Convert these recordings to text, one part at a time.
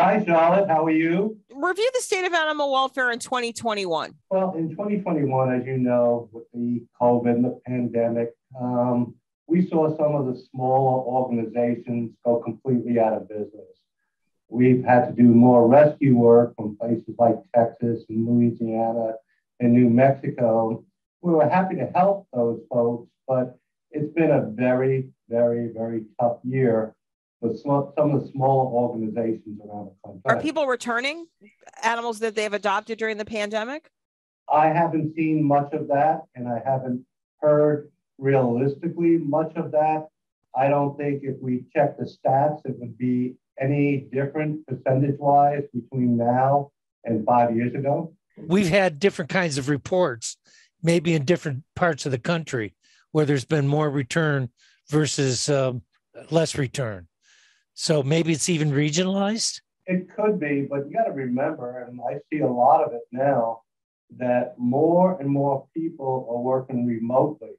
Hi, Charlotte. How are you? Review the state of animal welfare in 2021. Well, in 2021, as you know, with the COVID and the pandemic, we saw some of the smaller organizations go completely out of business. We've had to do more rescue work from places like Texas and Louisiana and New Mexico. We were happy to help those folks, but it's been a very, very, very tough year with some of the smaller organizations around the Are country. people returning animals that they've adopted during the pandemic? I haven't seen much of that, and I haven't heard realistically much of that. I don't think if we check the stats, it would be any different percentage wise between now and 5 years ago. We've had different kinds of reports, maybe in different parts of the country, where there's been more return versus less return. So maybe it's even regionalized. It could be, but you got to remember, and I see a lot of it now, that more and more people are working remotely.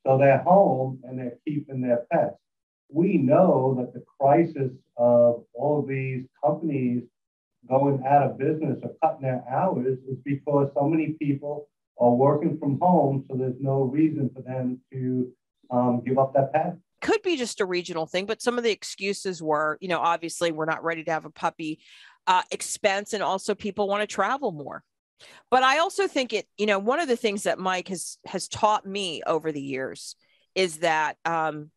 So they're home and they're keeping their pets. We know that the crisis of all of these companies going out of business or cutting their hours is because so many people are working from home. So there's no reason for them to give up that pet. Could be just a regional thing, but some of the excuses were, obviously we're not ready to have a puppy, expense, and also people want to travel more. But I also think one of the things that Mike has taught me over the years is that, and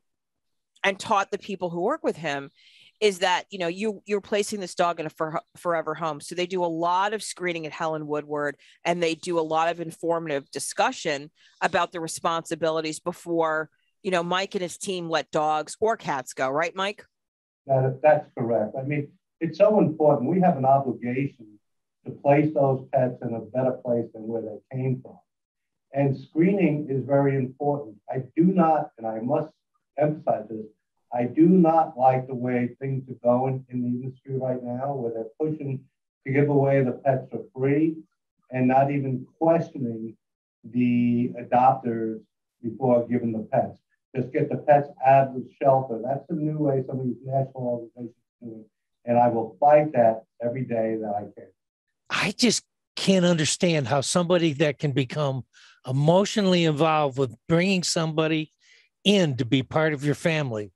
taught the people who work with him, is that, you're placing this dog in a forever home. So they do a lot of screening at Helen Woodward, and they do a lot of informative discussion about the responsibilities before, Mike and his team let dogs or cats go. Right, Mike? That's correct. I mean, it's so important. We have an obligation to place those pets in a better place than where they came from. And screening is very important. I do not, and I must emphasize this, I do not like the way things are going in the industry right now, where they're pushing to give away the pets for free and not even questioning the adopters before giving the pets. Just get the pets out of the shelter. That's the new way some of these national organizations are doing. And I will fight that every day that I can. I just can't understand how somebody that can become emotionally involved with bringing somebody in to be part of your family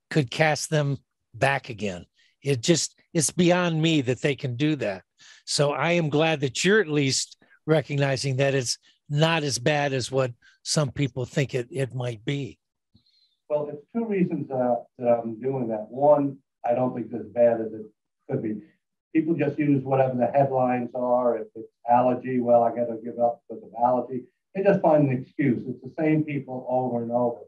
could cast them back again. It's beyond me that they can do that. So I am glad that you're at least recognizing that it's not as bad as what some people think it might be. Well, it's two reasons that I'm doing that. One, I don't think it's as bad as it could be. People just use whatever the headlines are. If it's allergy, well, I got to give up because of allergy. They just find an excuse. It's the same people over and over.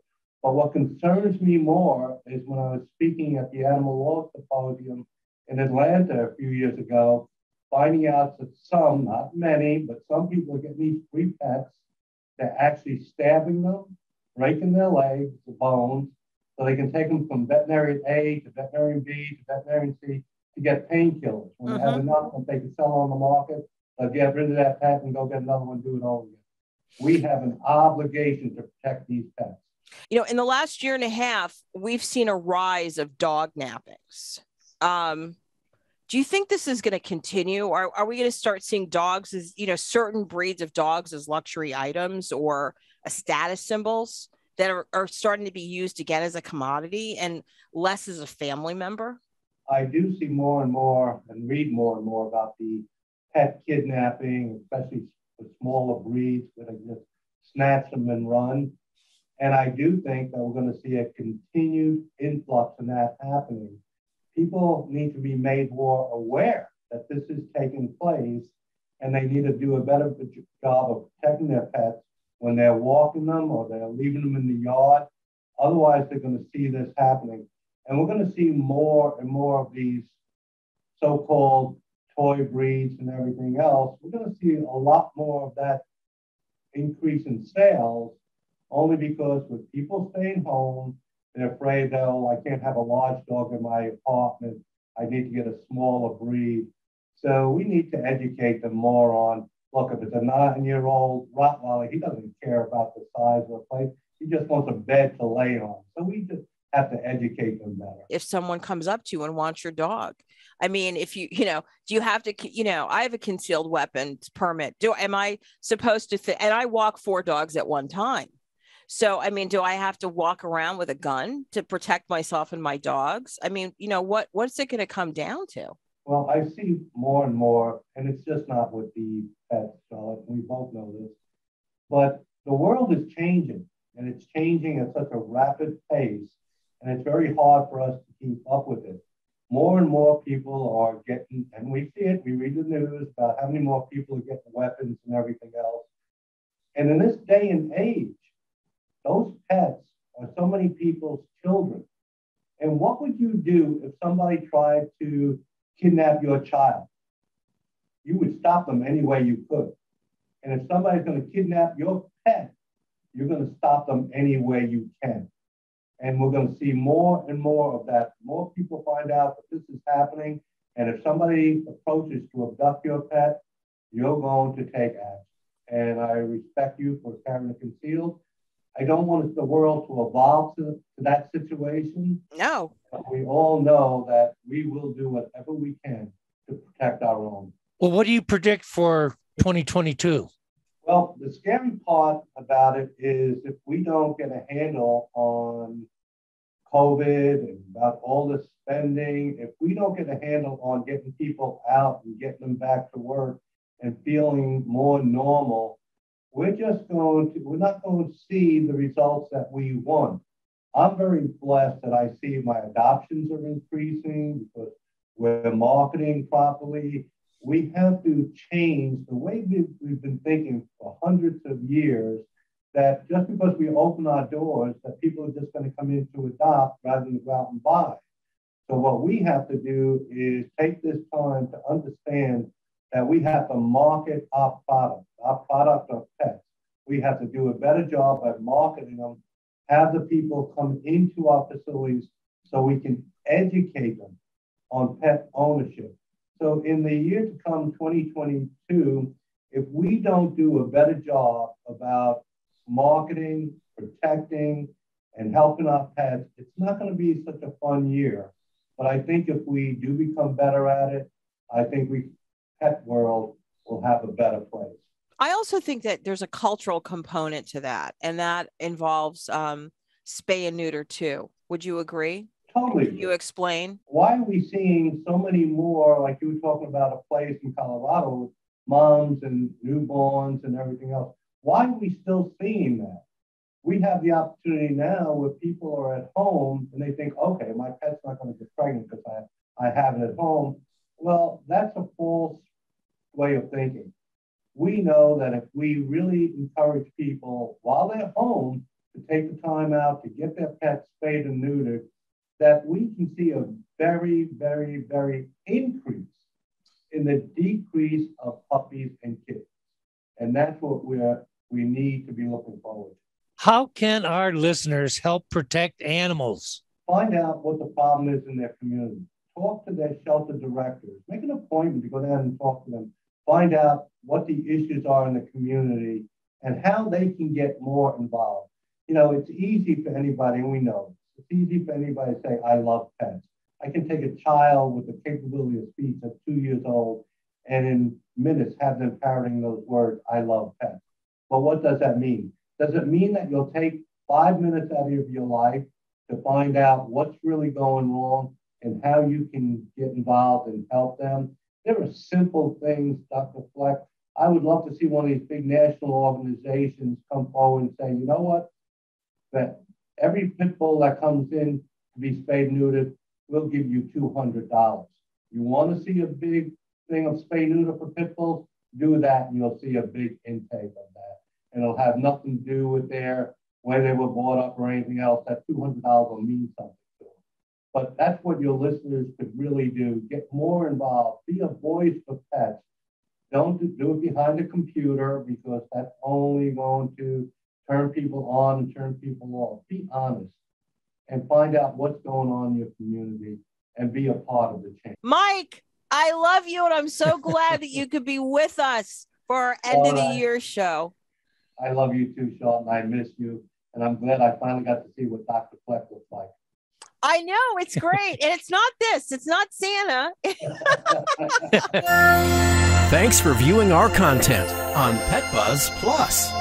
But what concerns me more is when I was speaking at the Animal Law Symposium in Atlanta a few years ago, finding out that some, not many, but some people are getting these free pets. They're actually stabbing them, breaking their legs, the bones, so they can take them from veterinarian A to veterinarian B to veterinarian C to get painkillers. When they have enough that they can sell on the market, they'll get rid of that pet and go get another one, do it over again. We have an obligation to protect these pets. In the last year and a half, we've seen a rise of dog nappings. Do you think this is going to continue? Are we going to start seeing dogs as, certain breeds of dogs as luxury items or a status symbols that are starting to be used again as a commodity and less as a family member? I do see more and more and read more and more about the pet kidnapping, especially the smaller breeds where they just snatch them and run. And I do think that we're going to see a continued influx in that happening. People need to be made more aware that this is taking place, and they need to do a better job of protecting their pets when they're walking them or they're leaving them in the yard. Otherwise, they're going to see this happening. And we're going to see more and more of these so-called toy breeds and everything else. We're going to see a lot more of that increase in sales, only because with people staying home, they're afraid that, oh, I can't have a large dog in my apartment. I need to get a smaller breed. So we need to educate them more on, look, if it's a 9-year-old Rottweiler, he doesn't care about the size of the place. He just wants a bed to lay on. So we just have to educate them better. If someone comes up to you and wants your dog, I mean, if you, do you have to, I have a concealed weapons permit. Am I supposed to, and I walk 4 dogs at one time. So, I mean, do I have to walk around with a gun to protect myself and my dogs? I mean, what's it going to come down to? Well, I see more and more, and it's just not with the pets, Charlotte. We both know this, but the world is changing, and it's changing at such a rapid pace, and it's very hard for us to keep up with it. More and more people are getting, and we see it, we read the news about how many more people are getting weapons and everything else. And in this day and age, those pets are so many people's children. And what would you do if somebody tried to kidnap your child? You would stop them any way you could. And if somebody's going to kidnap your pet, you're going to stop them any way you can. And we're going to see more and more of that. More people find out that this is happening. And if somebody approaches to abduct your pet, you're going to take action. And I respect you for carrying it concealed. I don't want the world to evolve to that situation. No. But we all know that we will do whatever we can to protect our own. Well, what do you predict for 2022? Well, the scary part about it is if we don't get a handle on COVID and about all the spending, if we don't get a handle on getting people out and getting them back to work and feeling more normal, we're not going to see the results that we want. I'm very blessed that I see my adoptions are increasing because we're marketing properly. We have to change the way we've been thinking for hundreds of years, that just because we open our doors, that people are just going to come in to adopt rather than go out and buy. So what we have to do is take this time to understand that we have to market our product of pets. We have to do a better job at marketing them, have the people come into our facilities so we can educate them on pet ownership. So in the year to come, 2022, if we don't do a better job about marketing, protecting, and helping our pets, it's not going to be such a fun year. But I think if we do become better at it, I think pet world will have a better place. I also think that there's a cultural component to that, and that involves spay and neuter too. Would you agree? Totally. Can you explain? Why are we seeing so many more, like you were talking about a place in Colorado with moms and newborns and everything else? Why are we still seeing that? We have the opportunity now where people are at home and they think, okay, my pet's not going to get pregnant because I have it at home. Well, that's a false way of thinking. We know that if we really encourage people while they're home to take the time out to get their pets spayed and neutered, that we can see a very, very, very increase in the decrease of puppies and kittens. And that's what we need to be looking forward to. How can our listeners help protect animals? Find out what the problem is in their community. Talk to their shelter directors. Make an appointment to go down and talk to them. Find out what the issues are in the community and how they can get more involved. It's easy for anybody, and we know it's easy for anybody to say, I love pets. I can take a child with the capability of speech at 2 years old and in minutes have them parroting those words, I love pets. But what does that mean? Does it mean that you'll take 5 minutes out of your life to find out what's really going wrong and how you can get involved and help them? There are simple things, Dr. Fleck. I would love to see one of these big national organizations come forward and say, you know what? That every pit bull that comes in to be spayed and neutered, we'll give you $200. You want to see a big thing of spay neuter for pit bulls? Do that and you'll see a big intake of that. And it'll have nothing to do with where they were brought up or anything else. That $200 will mean something to them. But that's what your listeners could really do. Get more involved. Be a voice for pets. Don't do it behind a computer because that's only going to turn people on and turn people off. Be honest and find out what's going on in your community and be a part of the change. Mike, I love you, and I'm so glad that you could be with us for our end of the year show. I love you too, Sean, and I miss you. And I'm glad I finally got to see what Dr. Fleck looks like. I know, it's great. And it's not this, it's not Santa. Thanks for viewing our content on Pet Buzz Plus.